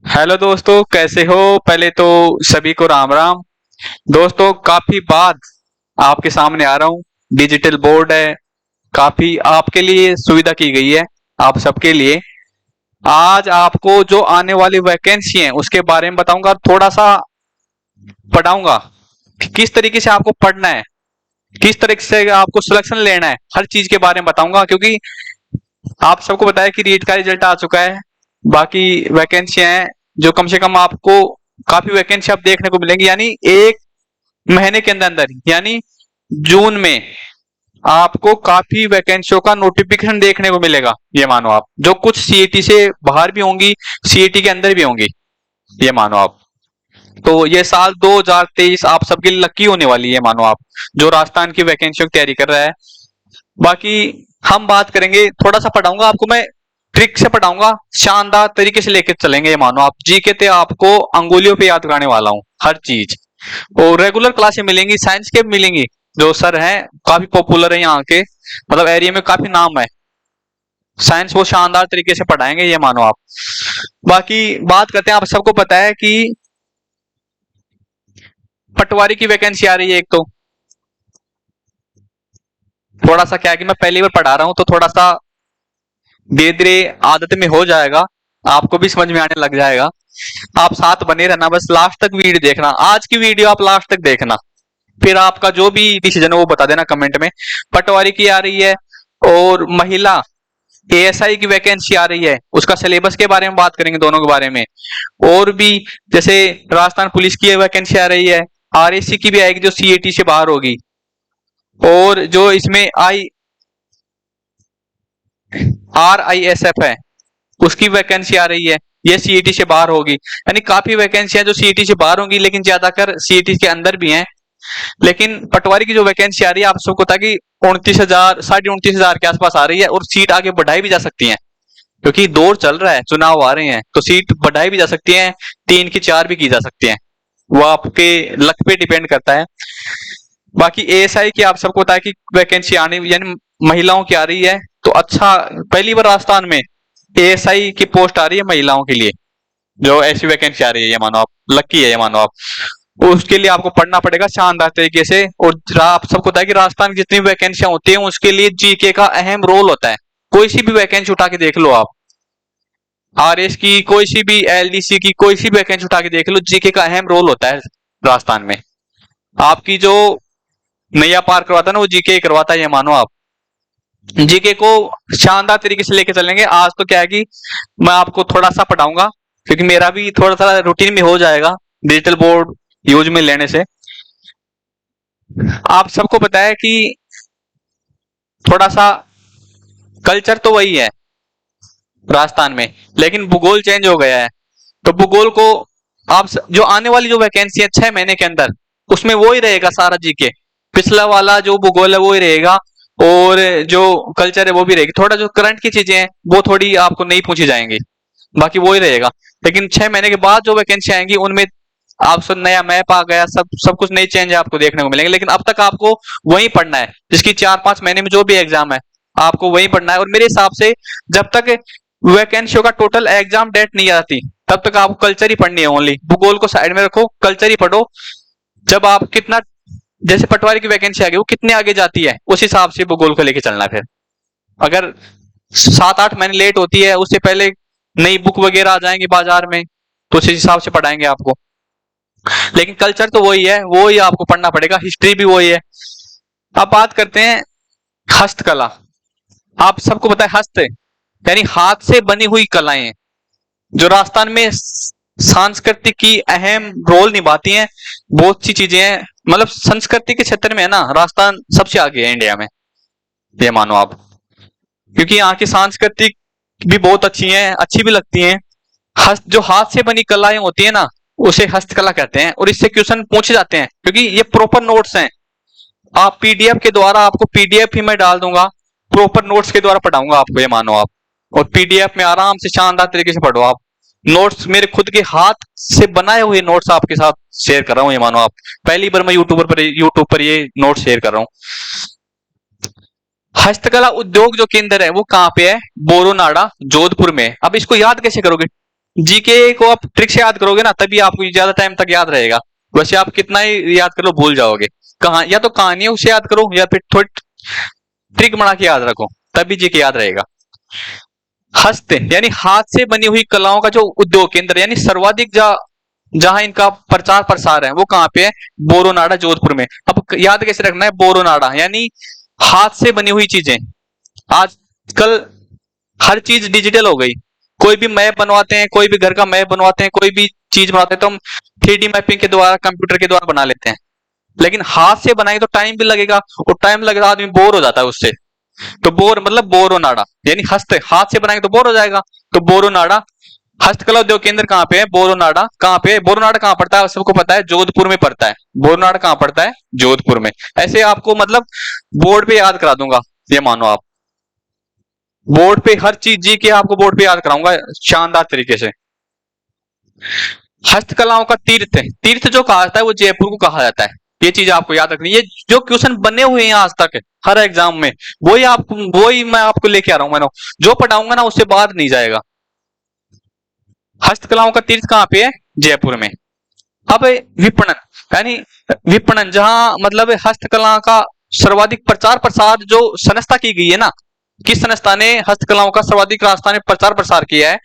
Hello दोस्तों, कैसे हो? पहले तो सभी को राम राम। दोस्तों, काफी बाद आपके सामने आ रहा हूँ। डिजिटल बोर्ड है, काफी आपके लिए सुविधा की गई है, आप सबके लिए। आज आपको जो आने वाली वैकेंसी है उसके बारे में बताऊंगा, थोड़ा सा पढ़ाऊंगा कि किस तरीके से आपको पढ़ना है, किस तरीके से आपको सिलेक्शन लेना है, हर चीज के बारे में बताऊंगा। क्योंकि आप सबको पता है कि रीट का रिजल्ट आ चुका है, बाकी वैकेंसियां हैं जो कम से कम आपको काफी वैकेंसी आप देखने को मिलेंगी, यानी एक महीने के अंदर अंदर, यानी जून में आपको काफी वैकेंसियों का नोटिफिकेशन देखने को मिलेगा। ये मानो आप, जो कुछ सीईटी से बाहर भी होंगी, सीईटी के अंदर भी होंगी, ये मानो आप। तो ये साल 2023 आप सबके लिए लकी होने वाली है, मानो आप जो राजस्थान की वैकेंसियों की तैयारी कर रहा है। बाकी हम बात करेंगे, थोड़ा सा पढ़ाऊंगा आपको मैं, ट्रिक से पढ़ाऊंगा, शानदार तरीके से लेकर चलेंगे। ये मानो आप जीके ते आपको अंगुलियों पे याद कराने वाला हूँ हर चीज। और रेगुलर क्लासें मिलेंगी, साइंस के भी मिलेंगी। जो सर हैं काफी पॉपुलर है यहाँ के, मतलब एरिया में काफी नाम है। साइंस वो शानदार तरीके से पढ़ाएंगे, ये मानो आप। बाकी बात करते हैं, आप सबको पता है कि पटवारी की वैकेंसी आ रही है एक। तो थोड़ा सा क्या है कि मैं पहली बार पढ़ा रहा हूँ, तो थोड़ा सा धीरे धीरे आदत में हो जाएगा, आपको भी समझ में आने लग जाएगा। आप साथ बने रहना, बस लास्ट तक वीडियो देखना, आज की वीडियो आप लास्ट तक देखना, फिर आपका जो भी डिसीजन है वो बता देना कमेंट में। पटवारी की आ रही है, और महिला एएसआई की वैकेंसी आ रही है, उसका सिलेबस के बारे में बात करेंगे, दोनों के बारे में। और भी जैसे राजस्थान पुलिस की वैकेंसी आ रही है, आरएससी की भी आएगी जो सीएटी से बाहर होगी, और जो इसमें RISF है उसकी वैकेंसी आ रही है, ये सीईटी से बाहर होगी। यानी काफी वैकेंसियां जो सीईटी से बाहर होंगी, लेकिन ज्यादातर सीईटी के अंदर भी हैं। लेकिन पटवारी की जो वैकेंसी आ रही है, आप सबको पता कि 29,000 29,500 के आसपास आ रही है, और सीट आगे बढ़ाई भी जा सकती है, क्योंकि दौर चल रहा है, चुनाव आ रहे हैं, तो सीट बढ़ाई भी जा सकती है, 3 की 4 भी की जा सकती है। वो आपके लक पे डिपेंड करता है। बाकी एएसआई की आप सबको पता है कि वैकेंसी आने, यानी महिलाओं की आ रही है, तो अच्छा, पहली बार राजस्थान में एएसआई की पोस्ट आ रही है महिलाओं के लिए, जो ऐसी वैकेंसी आ रही है, ये मानो आप लकी है, ये मानो आप। उसके लिए आपको पढ़ना पड़ेगा शानदार तरीके से। और आप सबको पता है कि राजस्थान की जितनी वैकेंसियां होती हैं उसके लिए जीके का अहम रोल होता है। कोई सी भी वैकेंसी उठा के देख लो आप, आरएस की, कोई सी भी एलडीसी की, कोई सी भी वैकेंसी उठा के देख लो, जीके का अहम रोल होता है राजस्थान में। आपकी जो नैया पार करवाता है ना, वो जीके ही करवाता है, ये मानो आप। जीके को शानदार तरीके से लेके चलेंगे। आज तो क्या है कि मैं आपको थोड़ा सा पढ़ाऊंगा, क्योंकि मेरा भी थोड़ा सा रूटीन में हो जाएगा डिजिटल बोर्ड यूज में लेने से। आप सबको पता है कि थोड़ा सा कल्चर तो वही है राजस्थान में, लेकिन भूगोल चेंज हो गया है। तो भूगोल को आप जो आने वाली जो वैकेंसी है 6 महीने के अंदर, उसमें वो ही रहेगा सारा जीके। पिछला वाला जो भूगोल है वो ही रहेगा, और जो कल्चर है वो भी रहेगी। थोड़ा जो करंट की चीजें हैं वो थोड़ी आपको नहीं पूछी जाएंगी, बाकी वो ही रहेगा। लेकिन 6 महीने के बाद जो वैकेंसी आएंगी उनमें आप सब नया मैप आ गया, सब सब कुछ नई चेंज आपको देखने को मिलेंगे। लेकिन अब तक आपको वही पढ़ना है, जिसकी 4-5 महीने में जो भी एग्जाम है आपको वही पढ़ना है। और मेरे हिसाब से जब तक वैकेंसियों का टोटल एग्जाम डेट नहीं आती, तब तक आपको कल्चर ही पढ़नी है ओनली। भूगोल को साइड में रखो, कल्चर ही पढ़ो। जब आप कितना, जैसे पटवारी की वैकेंसी आ गई, वो कितने आगे जाती है उस हिसाब से भूगोल को लेके चलना है। फिर अगर 7-8 महीने लेट होती है, उससे पहले नई बुक वगैरह आ जाएंगी बाजार में, तो उस हिसाब से पढ़ाएंगे आपको। लेकिन कल्चर तो वही है, वो ही आपको पढ़ना पड़ेगा, हिस्ट्री भी वही है। अब बात करते हैं हस्तकला। आप सबको पता है हस्त यानी हाथ से बनी हुई कलाएं, जो राजस्थान में सांस्कृतिक की अहम रोल निभाती हैं। बहुत सी चीजें हैं, मतलब संस्कृति के क्षेत्र में है ना, राजस्थान सबसे आगे है इंडिया में, ये मानो आप। क्योंकि यहाँ की सांस्कृतिक भी बहुत अच्छी हैं, अच्छी भी लगती हैं। हस्त, जो हाथ से बनी कलाएं होती है ना, उसे हस्तकला कहते हैं। और इससे क्वेश्चन पूछे जाते हैं, क्योंकि ये प्रॉपर नोट्स हैं। आप पीडीएफ के द्वारा, आपको पीडीएफ ही मैं डाल दूंगा, प्रॉपर नोट्स के द्वारा पढ़ाऊंगा आपको, ये मानो आप। और पीडीएफ में आराम से शानदार तरीके से पढ़ो आप। नोट्स मेरे खुद के हाथ से बनाए हुए नोट्स आपके साथ शेयर कर रहा हूं, ये मानो आप। पहली बार मैं यूट्यूब पर ये नोट्स शेयर कर रहा हूं। हस्तकला उद्योग जो केंद्र है वो कहाँ पे है? बोरोनाडा, जोधपुर में। अब इसको याद कैसे करोगे? जीके को आप ट्रिक से याद करोगे ना तभी आपको ज्यादा टाइम तक याद रहेगा। वैसे आप कितना ही याद कर लो भूल जाओगे। कहा या तो कहानियों से याद करो या फिर थोड़ी ट्रिक बना के याद रखो, तभी जीके याद रहेगा। हस्त यानी हाथ से बनी हुई कलाओं का जो उद्योग केंद्र यानी सर्वाधिक जहां इनका प्रचार प्रसार है वो कहाँ पे है? बोरोनाडा जोधपुर में। अब याद कैसे रखना है? बोरोनाडा यानी हाथ से बनी हुई चीजें। आजकल हर चीज डिजिटल हो गई। कोई भी मैप बनवाते हैं, कोई भी घर का मैप बनवाते हैं, कोई भी चीज बनाते हैं तो हम 3D मैपिंग के द्वारा, कंप्यूटर के द्वारा बना लेते हैं। लेकिन हाथ से बनाएंगे तो टाइम भी लगेगा, और टाइम लगेगा आदमी बोर हो जाता है उससे। तो बोर मतलब बोरोनाडा यानी हस्त, हाथ से बनाएंगे तो बोर हो जाएगा। तो बोरोनाडा हस्तकला उद्योग केंद्र कहाँ पे है? बोरोनाडा। कहाँ पे? बोरोनाडा कहाँ पड़ता है? सबको पता है, जोधपुर में पड़ता है। बोरोनाडा कहाँ पड़ता है? जोधपुर में। ऐसे आपको मतलब बोर्ड पे याद करा दूंगा, ये मानो आप। बोर्ड पे हर चीज जी के आपको बोर्ड पे याद कराऊंगा शानदार तरीके से। हस्तकलाओं का तीर्थ, तीर्थ जो कहा जाता है वो जयपुर को कहा जाता है। ये चीज आपको याद रखनी है। ये जो क्वेश्चन बने हुए हैं आज तक हर एग्जाम में, वही मैं आपको लेके आ रहा हूं। मैंने जो पढ़ाऊंगा ना उससे बाहर नहीं जाएगा। हस्तकलाओं का तीर्थ कहाँ पे है? जयपुर में। अब विपणन यानी विपणन जहां मतलब हस्तकला का सर्वाधिक प्रचार प्रसार जो संस्था की गई है ना, किस संस्था ने हस्तकलाओं का सर्वाधिक राजस्थान में प्रचार प्रसार किया है,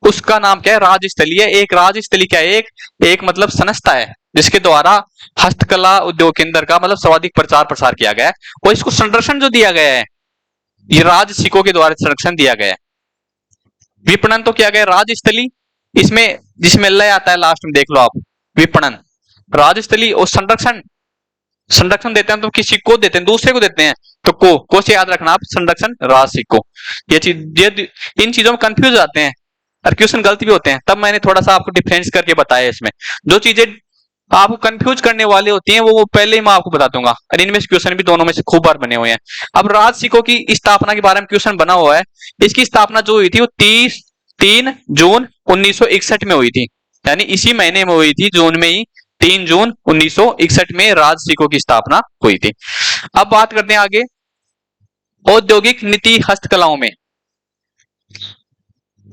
उसका नाम क्या है? राजस्थली है। एक राजस्थली क्या है? एक मतलब संस्था है जिसके द्वारा हस्तकला उद्योग केंद्र का मतलब सर्वाधिक प्रचार प्रसार किया गया है। और इसको संरक्षण जो दिया गया है ये राज सिकों के द्वारा संरक्षण दिया गया है। विपणन तो क्या गया? राजस्थली, इसमें जिसमें लय आता है लास्ट में देख लो आप। विपणन राजस्थली, और संरक्षण, संरक्षण देते हैं तो किसी को देते हैं? दूसरे को देते हैं। तो को से याद रखना आप, संरक्षण राशि को। ये चीज इन चीजों में कंफ्यूज हो जाते हैं और क्वेश्चन गलत भी होते हैं, तब मैंने थोड़ा सा आपको डिफरेंस करके बताया। इसमें जो चीजें आपको कंफ्यूज करने वाली होती हैं वो पहले ही मैं आपको बता दूंगा, और इनमें से क्वेश्चन भी दोनों में से खूब बार बने हुए हैं। अब राज सिकों की स्थापना के बारे में क्वेश्चन बना हुआ है। इसकी स्थापना जो हुई थी वो 3 जून 1961 में हुई थी, यानी इसी महीने में हुई थी, जून में ही 3 जून 1961 में राज सिकों की स्थापना हुई थी। अब बात करते हैं आगे औद्योगिक नीति हस्तकलाओं में।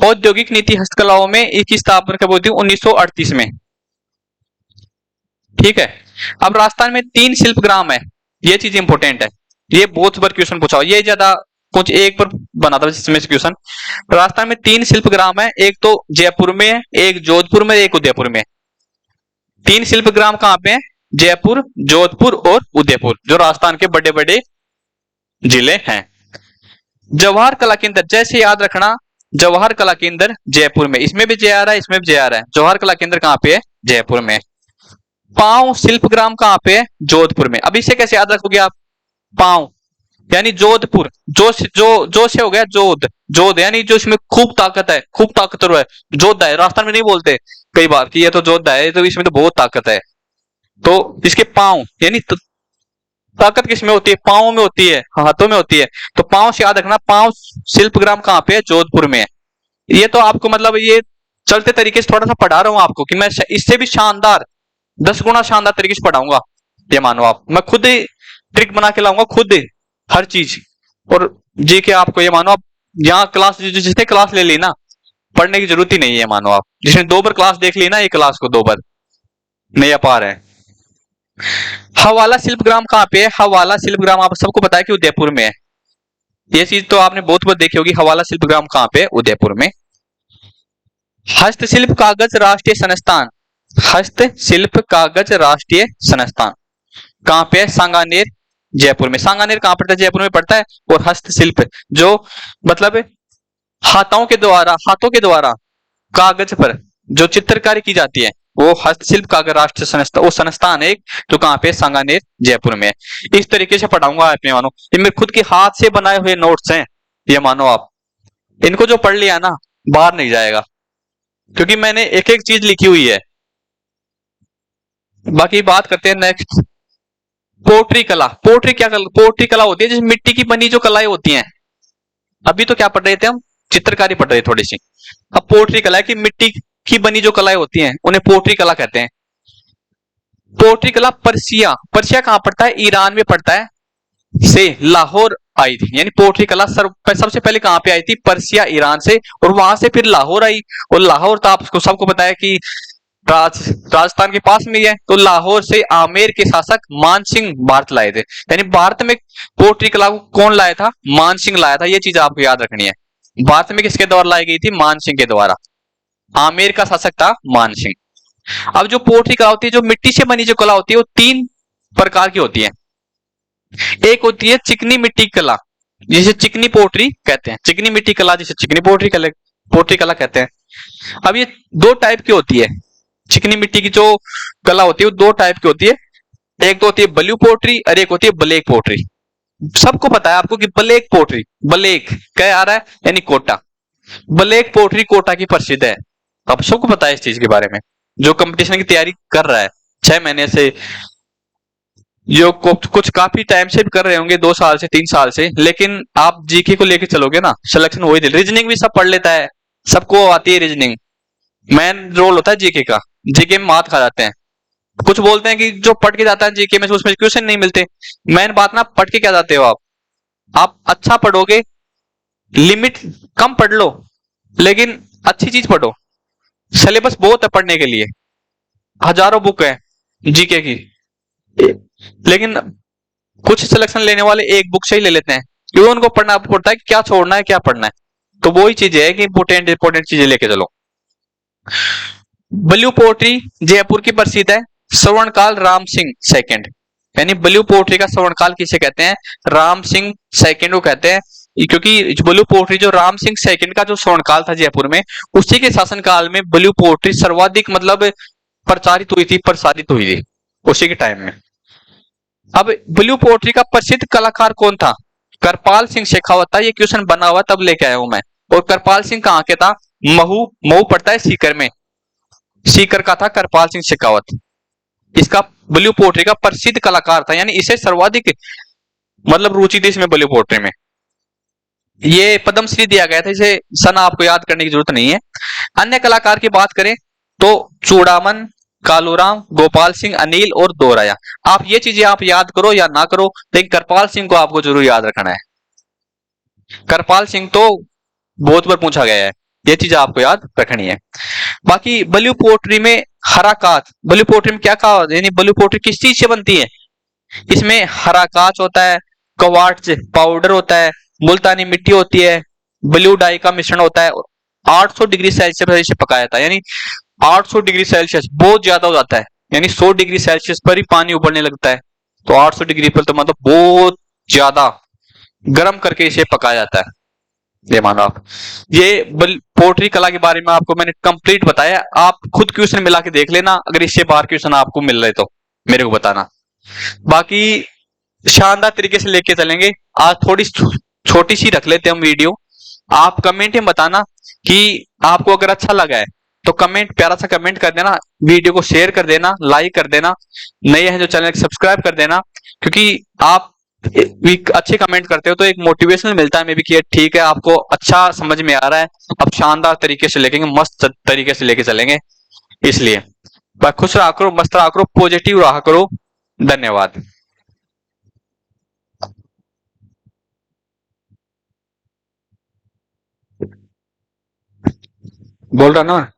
औद्योगिक नीति हस्तकलाओं में इसकी स्थापना कब हुई थी? 1938 में। ठीक है। अब राजस्थान में 3 शिल्पग्राम है, ये चीज इंपॉर्टेंट है। ये बहुत बार क्वेश्चन पूछा हो, ये ज्यादा कुछ एक पर बना था जिसमें से क्वेश्चन। राजस्थान में 3 शिल्पग्राम है, एक तो जयपुर में है, एक जोधपुर में, एक उदयपुर में। 3 शिल्पग्राम कहां पे है? जयपुर, जोधपुर और उदयपुर, जो राजस्थान के बड़े बड़े जिले हैं। जवाहर कला केंद्र, जैसे याद रखना, जवाहर कला केंद्र जयपुर में, इसमें भी जय आ रहा है, इसमें भी जय आ रहा है। जवाहर कला केंद्र कहां पे है? जयपुर में। पांव शिल्पग्राम कहां पे है? जोधपुर में। अब इसे कैसे याद रखोगे आप? पांव यानी जोधपुर, जो से हो गया जोध, जोध यानी जो इसमें खूब ताकत है, खूब ताकतवर है, जोधा है। राजस्थान में नहीं बोलते कई बार कि ये तो जोधा है, तो इसमें तो बहुत ताकत है। तो इसके पांव यानी ताकत किसमें होती है? पांव में होती है, हाथों में होती है। तो पांव से याद रखना, पांव शिल्पग्राम कहां पे है? जोधपुर में है। ये तो आपको मतलब ये चलते तरीके से थोड़ा सा पढ़ा रहा हूं आपको कि मैं इससे भी शानदार 10 गुना शानदार तरीके से पढ़ाऊंगा, ये मानो आप। मैं खुद ही ट्रिक बना के लाऊंगा, खुद ही हर चीज। और जी के आपको ये मानो आप यहाँ क्लास जिसने क्लास ले ली ना, पढ़ने की जरूरत ही नहीं है। मानो आप जिसने 2 बार क्लास देख ली ना, ये क्लास को 2 बार नहीं आ पा रहे हैं। हवाला शिल्पग्राम कहाँ पे है? हवाला शिल्पग्राम आप सबको पता है कि उदयपुर में है। ये चीज तो आपने बहुत बार देखी होगी। हवाला शिल्पग्राम कहाँ पे है? उदयपुर में। हस्तशिल्प कागज राष्ट्रीय संस्थान, हस्तशिल्प कागज राष्ट्रीय संस्थान कहाँ पे है? सांगानेर, जयपुर में। सांगानेर कहाँ पड़ता है? जयपुर में पड़ता है। और हस्तशिल्प जो मतलब हाथों के द्वारा कागज पर जो चित्रकारी की जाती है वो हस्तशिल्प कागज राष्ट्रीय संस्था, वो संस्थान है एक, जो कहाँ पे? सांगानेर, जयपुर में है। इस तरीके से पढ़ाऊंगा आपने मानो। ये मेरे खुद के हाथ से बनाए हुए नोट्स हैं, ये मानो आप। इनको जो पढ़ लिया ना बाहर नहीं जाएगा, क्योंकि मैंने एक एक चीज लिखी हुई है। बाकी बात करते हैं नेक्स्ट, पोट्री कला। पोट्री कला होती है जिस मिट्टी की बनी जो कलाएं होती हैं। अभी तो क्या पढ़ रहे थे हम? चित्रकारी पढ़ रहे थे थोड़ी सी। अब पोट्री कला की मिट्टी की बनी जो कलाएं होती हैं उन्हें पोट्री कला कहते हैं। पोट्री कला पर्सिया, पर्सिया कहां पड़ता है? ईरान में पड़ता है। से लाहौर आई थी, यानी पोट्री कला सबसे पहले कहां पे आई थी? पर्सिया, ईरान से, और वहां से फिर लाहौर आई। और लाहौर तो आपको सबको पता है कि राजस्थान के पास में ही है। तो लाहौर से आमेर के शासक मान सिंह भारत लाए थे, यानी भारत में पोट्री कला को कौन लाया था? मान सिंह लाया था। ये चीज आपको याद रखनी है। भारत में किसके द्वारा लाई गई थी? मान सिंह के द्वारा। आमेर का शासक था मान सिंह। अब जो पोट्री कला होती है, जो मिट्टी से बनी जो कला होती है, वो तीन प्रकार की होती है। एक होती है चिकनी मिट्टी कला, जिसे चिकनी पोट्री कहते हैं। चिकनी मिट्टी कला जिसे चिकनी पोट्री कला कहते हैं। अब ये दो टाइप की होती है। चिकनी मिट्टी की जो कला होती है वो दो टाइप की होती है। एक तो होती है ब्लू पोट्री और एक होती है ब्लैक पोट्री। सबको पता है आपको कि ब्लैक पोट्री, ब्लैक क्या आ रहा है? यानी कोटा। ब्लैक पोट्री कोटा की प्रसिद्ध है। अब सबको पता है इस चीज के बारे में। जो कंपटीशन की तैयारी कर रहा है 6 महीने से, जो कुछ काफी टाइम से भी कर रहे होंगे, 2 साल से 3 साल से, लेकिन आप जीके को लेके चलोगे ना, सिलेक्शन वही दे। रीजनिंग भी सब पढ़ लेता है, सबको आती है रीजनिंग। मेन रोल होता है जीके का। जीके में मात खा जाते हैं। कुछ बोलते हैं कि जो पढ़ के जाता है जीके में उसमें क्वेश्चन नहीं मिलते। मेन बात ना, पढ़ के क्या जाते हो आप अच्छा पढ़ोगे, लिमिट कम पढ़ लो, लेकिन अच्छी चीज पढ़ो। सिलेबस बहुत है पढ़ने के लिए, हजारों बुक है जीके की, लेकिन कुछ सिलेक्शन लेने वाले एक बुक से ही ले लेते हैं, क्योंकि उनको पढ़ना पड़ता है कि क्या छोड़ना है क्या पढ़ना है। तो वही चीज है कि इंपोर्टेंट इंपोर्टेंट चीजें लेके चलो। ब्लू पोट्री जयपुर की प्रसिद्ध है। स्वर्णकाल राम सिंह सेकंड, यानी ब्लू पोट्री का स्वर्णकाल किसे कहते हैं? राम सिंह सेकंड को कहते हैं। क्योंकि ब्लू पोट्री जो राम सिंह सेकंड का जो स्वर्णकाल था जयपुर में, उसी के शासनकाल में ब्लू पोट्री सर्वाधिक मतलब प्रसारित हुई थी उसी के टाइम में। अब ब्लू पोट्री का प्रसिद्ध कलाकार कौन था? करपाल सिंह शेखावत था। ये क्वेश्चन बना हुआ तब लेके आया हूं मैं। और करपाल सिंह कहां के था? महू महू पड़ता है सीकर में, सीकर का था करपाल सिंह शेखावत। इसका ब्लू पोट्री का प्रसिद्ध कलाकार था, यानी इसे सर्वाधिक मतलब रुचि थी इसमें ब्लू पोट्री में। ये पद्मश्री दिया गया था इसे, सन आपको याद करने की जरूरत नहीं है। अन्य कलाकार की बात करें तो चूड़ामन, कालूराम, गोपाल सिंह, अनिल और दोराया। आप ये चीजें आप याद करो या ना करो, लेकिन करपाल सिंह को आपको जरूर याद रखना है। करपाल सिंह तो बहुत बार पूछा गया है, ये चीज आपको याद रखनी है। बाकी ब्लू पोट्री में हराकात, ब्लू पोट्री में क्या कहा, यानी ब्लू पोट्री किस चीज से बनती है? इसमें हरा कांच होता है, क्वार्ट्ज पाउडर होता है, मुल्तानी मिट्टी होती है, ब्लू डाई का मिश्रण होता है। 800 डिग्री सेल्सियस पर इसे पकाया जाता है, यानी 800 डिग्री सेल्सियस बहुत ज्यादा हो जाता है, यानी 100 डिग्री सेल्सियस पर ही पानी उबलने लगता है। तो 800 डिग्री पर तो मतलब बहुत ज्यादा गर्म करके इसे पकाया जाता है। ये मानो आप, ये पोट्री कला के बारे में आपको मैंने कंप्लीट बताया। आप खुद क्वेश्चन मिला के देख लेना, अगर इससे बाहर क्वेश्चन आपको मिल रहे तो मेरे को बताना। बाकी शानदार तरीके से लेके चलेंगे। आज थोड़ी छोटी सी रख लेते हैं हम वीडियो। आप कमेंट में बताना कि आपको अगर अच्छा लगा है तो कमेंट, प्यारा सा कमेंट कर देना, वीडियो को शेयर कर देना, लाइक कर देना, नए हैं जो चैनल को सब्सक्राइब कर देना। क्योंकि आप अच्छे कमेंट करते हो तो एक मोटिवेशन मिलता है, मे भी कि ठीक है आपको अच्छा समझ में आ रहा है, अब शानदार तरीके से लेकेंगे, मस्त तरीके से लेके चलेंगे। इसलिए बस खुश रहा करो, मस्त रहा करो, पॉजिटिव रहा करो। धन्यवाद। बोल रहा ना।